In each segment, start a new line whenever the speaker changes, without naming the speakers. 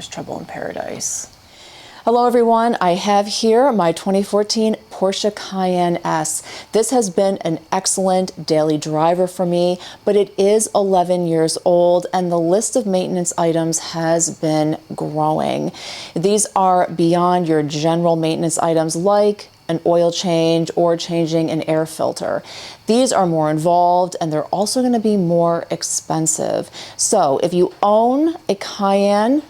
there's trouble in paradise. Hello everyone, I have here my 2014 Porsche Cayenne S. This has been an excellent daily driver for me, but it is 11 years old and the list of maintenance items has been growing. These are beyond your general maintenance items like an oil change or changing an air filter. These are more involved and they're also going to be more expensive. So if you own a Cayenne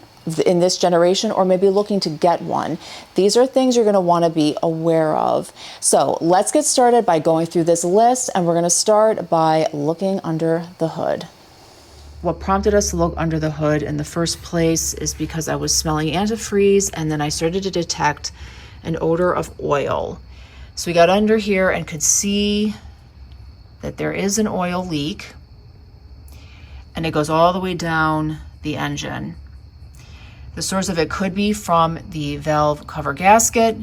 in this generation, or maybe looking to get one, these are things you're going to want to be aware of. So let's get started by going through this list, and we're going to start by looking under the hood. What prompted us to look under the hood in the first place is because I was smelling antifreeze and then I started to detect an odor of oil. So we got under here and could see that there is an oil leak, and it goes all the way down the engine. The source of it could be from the valve cover gasket,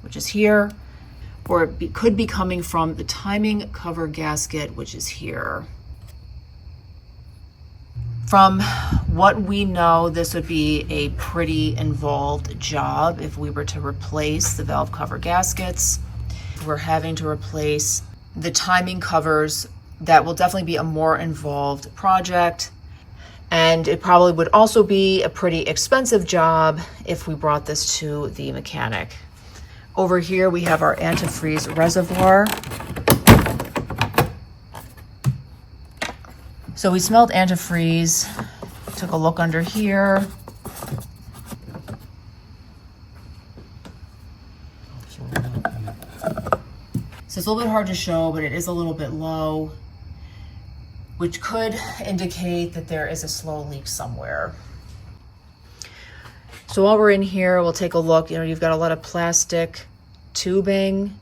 which is here, or it could be coming from the timing cover gasket, which is here. From what we know, this would be a pretty involved job if we were to replace the valve cover gaskets. If we're having to replace the timing covers, that will definitely be a more involved project. And it probably would also be a pretty expensive job if we brought this to the mechanic. Over here we have our antifreeze reservoir. So we smelled antifreeze, took a look under here. So it's a little bit hard to show, but it is a little bit low, which could indicate that there is a slow leak somewhere. So while we're in here, we'll take a look. You've got a lot of plastic tubing.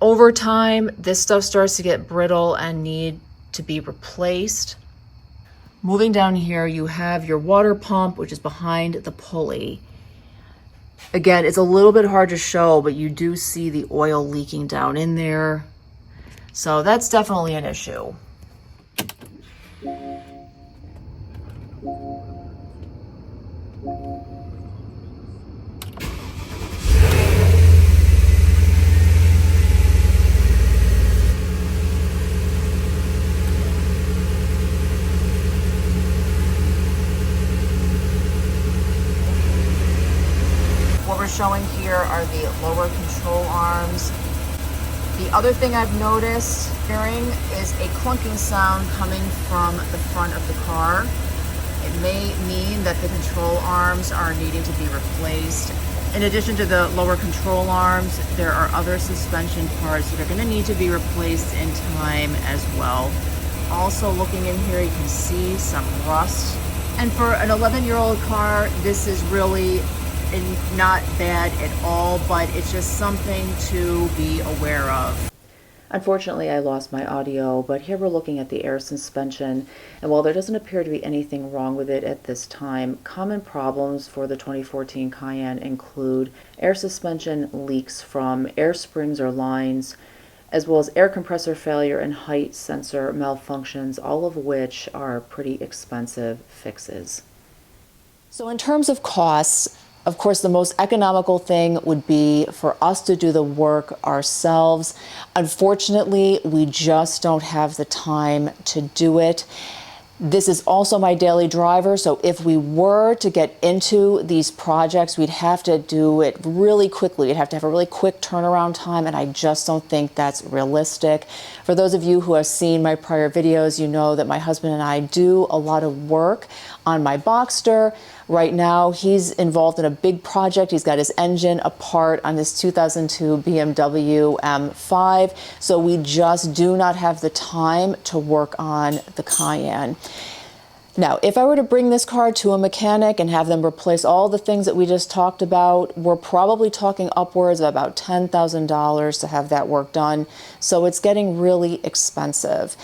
Over time, this stuff starts to get brittle and need to be replaced. Moving down here, you have your water pump, which is behind the pulley. Again, it's a little bit hard to show, but you do see the oil leaking down in there. So that's definitely an issue. What we're showing here are the lower control arms. The other thing I've noticed hearing is a clunking sound coming from the front of the car. It may mean that the control arms are needing to be replaced. In addition to the lower control arms, there are other suspension parts that are going to need to be replaced in time as well. Also looking in here, you can see some rust. And for an 11-year-old car, this is really not bad at all, but it's just something to be aware of. Unfortunately, I lost my audio, but here we're looking at the air suspension, and while there doesn't appear to be anything wrong with it at this time, common problems for the 2014 Cayenne include air suspension leaks from air springs or lines, as well as air compressor failure and height sensor malfunctions, all of which are pretty expensive fixes. So in terms of costs, of course, the most economical thing would be for us to do the work ourselves. Unfortunately, we just don't have the time to do it. This is also my daily driver, so if we were to get into these projects, we'd have to do it really quickly. We'd have to have a really quick turnaround time, and I just don't think that's realistic. For those of you who have seen my prior videos, you know that my husband and I do a lot of work on my Boxster. Right now, he's involved in a big project. He's got his engine apart on this 2002 BMW M5, so we just do not have the time to work on the Cayenne. Now, if I were to bring this car to a mechanic and have them replace all the things that we just talked about, we're probably talking upwards of about $10,000 to have that work done, so it's getting really expensive.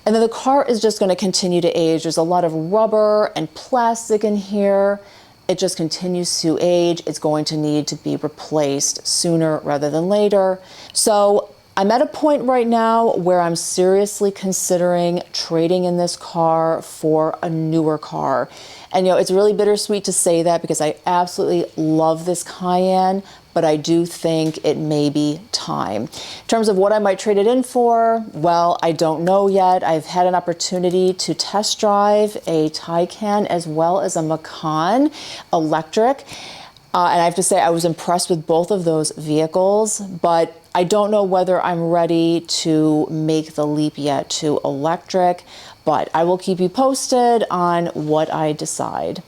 And then the car is just going to continue to age. There's a lot of rubber and plastic in here. It just continues to age. It's going to need to be replaced sooner rather than later. So I'm at a point right now where I'm seriously considering trading in this car for a newer car. And it's really bittersweet to say that because I absolutely love this Cayenne, but I do think it may be time. In terms of what I might trade it in for, well, I don't know yet. I've had an opportunity to test drive a Taycan as well as a Macan electric. And I have to say I was impressed with both of those vehicles, but I don't know whether I'm ready to make the leap yet to electric, but I will keep you posted on what I decide.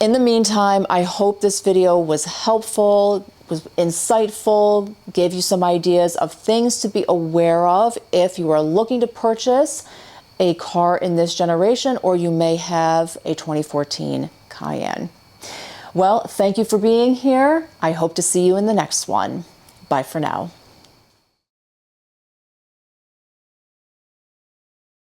In the meantime, I hope this video was helpful, was insightful, gave you some ideas of things to be aware of if you are looking to purchase a car in this generation, or you may have a 2014 Cayenne. Well, thank you for being here. I hope to see you in the next one. Bye for now.